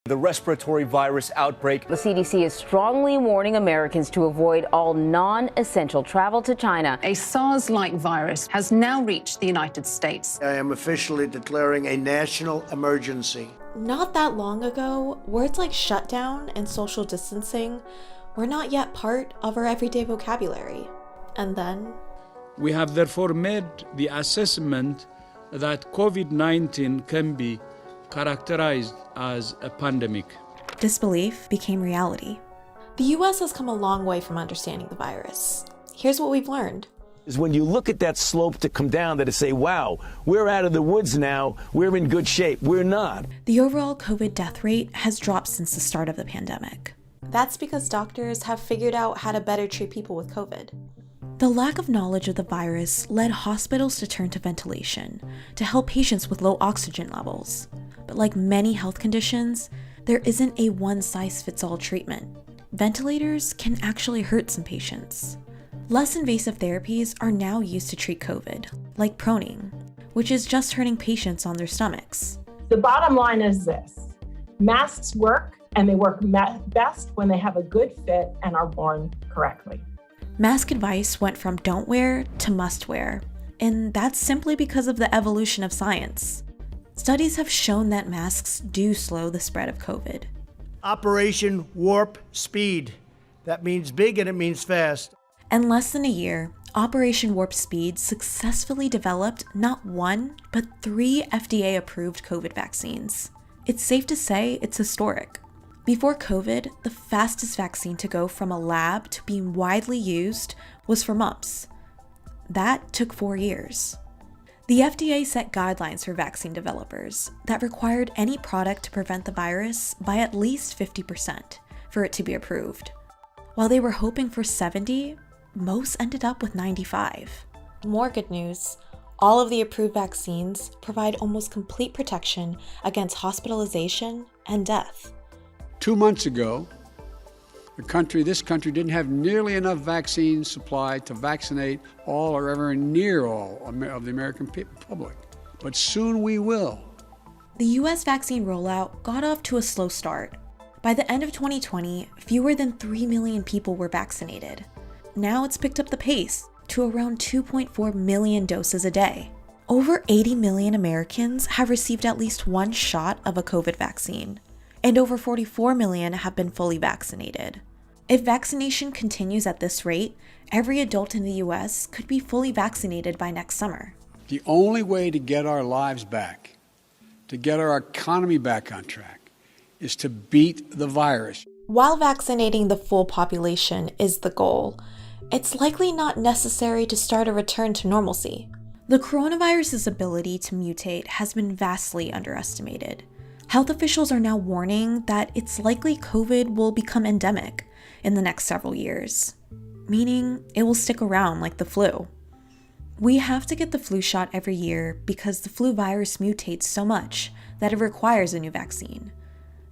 The respiratory virus outbreak. The CDC is strongly warning Americans to avoid all non-essential travel to China. A SARS-like virus has now reached the United States. I am officially declaring a national emergency. Not that long ago, words like shutdown and social distancing were not yet part of our everyday vocabulary. And then we have therefore made the assessment that COVID-19 can be characterized as a pandemic. Disbelief became reality. The US has come a long way from understanding the virus. Here's what we've learned. Is when you look at that slope to come down, that to say, wow, we're out of the woods now, we're in good shape. We're not. The overall COVID death rate has dropped since the start of the pandemic. That's because doctors have figured out how to better treat people with COVID. The lack of knowledge of the virus led hospitals to turn to ventilation to help patients with low oxygen levels. But like many health conditions, there isn't a one-size-fits-all treatment. Ventilators can actually hurt some patients. Less invasive therapies are now used to treat COVID, like proning, which is just hurting patients on their stomachs. The bottom line is this: masks work, and they work best when they have a good fit and are worn correctly. Mask advice went from don't wear to must wear, and that's simply because of the evolution of science. Studies have shown that masks do slow the spread of COVID. Operation Warp Speed. That means big and it means fast. In less than a year, Operation Warp Speed successfully developed not one, but 3 FDA-approved COVID vaccines. It's safe to say it's historic. Before COVID, the fastest vaccine to go from a lab to being widely used was for mumps. That took 4 years. The FDA set guidelines for vaccine developers that required any product to prevent the virus by at least 50% for it to be approved. While they were hoping for 70, most ended up with 95. More good news: all of the approved vaccines provide almost complete protection against hospitalization and death. 2 months ago, this country didn't have nearly enough vaccine supply to vaccinate all or ever near all of the American public. But soon we will. The US vaccine rollout got off to a slow start. By the end of 2020, fewer than 3 million people were vaccinated. Now it's picked up the pace to around 2.4 million doses a day. Over 80 million Americans have received at least one shot of a COVID vaccine, and over 44 million have been fully vaccinated. If vaccination continues at this rate, every adult in the US could be fully vaccinated by next summer. The only way to get our lives back, to get our economy back on track, is to beat the virus. While vaccinating the full population is the goal, it's likely not necessary to start a return to normalcy. The coronavirus's ability to mutate has been vastly underestimated. Health officials are now warning that it's likely COVID will become endemic in the next several years, meaning it will stick around like the flu. We have to get the flu shot every year because the flu virus mutates so much that it requires a new vaccine.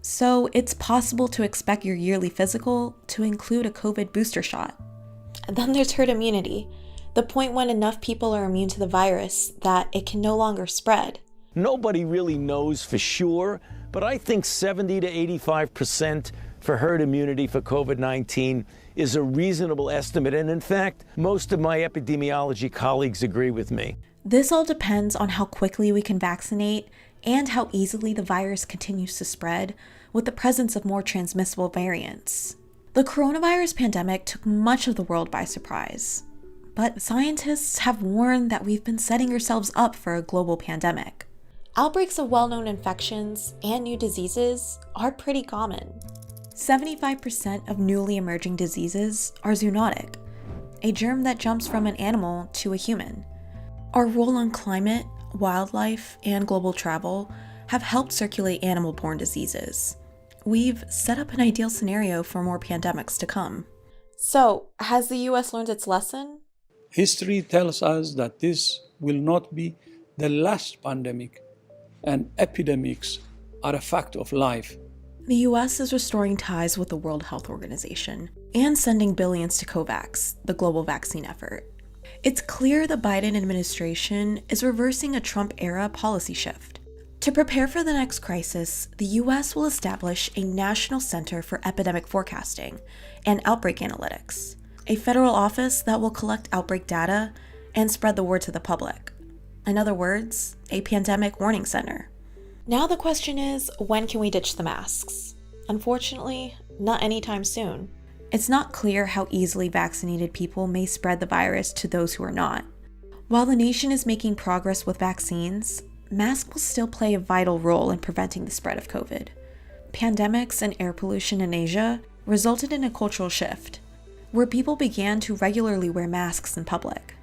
So it's possible to expect your yearly physical to include a COVID booster shot. And then there's herd immunity, the point when enough people are immune to the virus that it can no longer spread. Nobody really knows for sure, but I think 70 to 85% for herd immunity for COVID-19 is a reasonable estimate. And in fact, most of my epidemiology colleagues agree with me. This all depends on how quickly we can vaccinate and how easily the virus continues to spread with the presence of more transmissible variants. The coronavirus pandemic took much of the world by surprise, but scientists have warned that we've been setting ourselves up for a global pandemic. Outbreaks of well-known infections and new diseases are pretty common. 75% of newly emerging diseases are zoonotic, a germ that jumps from an animal to a human. Our role on climate, wildlife, and global travel have helped circulate animal-borne diseases. We've set up an ideal scenario for more pandemics to come. So, has the US learned its lesson? History tells us that this will not be the last pandemic, and epidemics are a fact of life. The US is restoring ties with the World Health Organization and sending billions to COVAX, the global vaccine effort. It's clear the Biden administration is reversing a Trump-era policy shift. To prepare for the next crisis, the US will establish a National Center for Epidemic Forecasting and Outbreak Analytics, a federal office that will collect outbreak data and spread the word to the public. In other words, a pandemic warning center. Now the question is, when can we ditch the masks? Unfortunately, not anytime soon. It's not clear how easily vaccinated people may spread the virus to those who are not. While the nation is making progress with vaccines, masks will still play a vital role in preventing the spread of COVID. Pandemics and air pollution in Asia resulted in a cultural shift, where people began to regularly wear masks in public.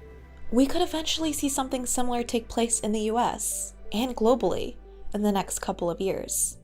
We could eventually see something similar take place in the US and globally in the next couple of years.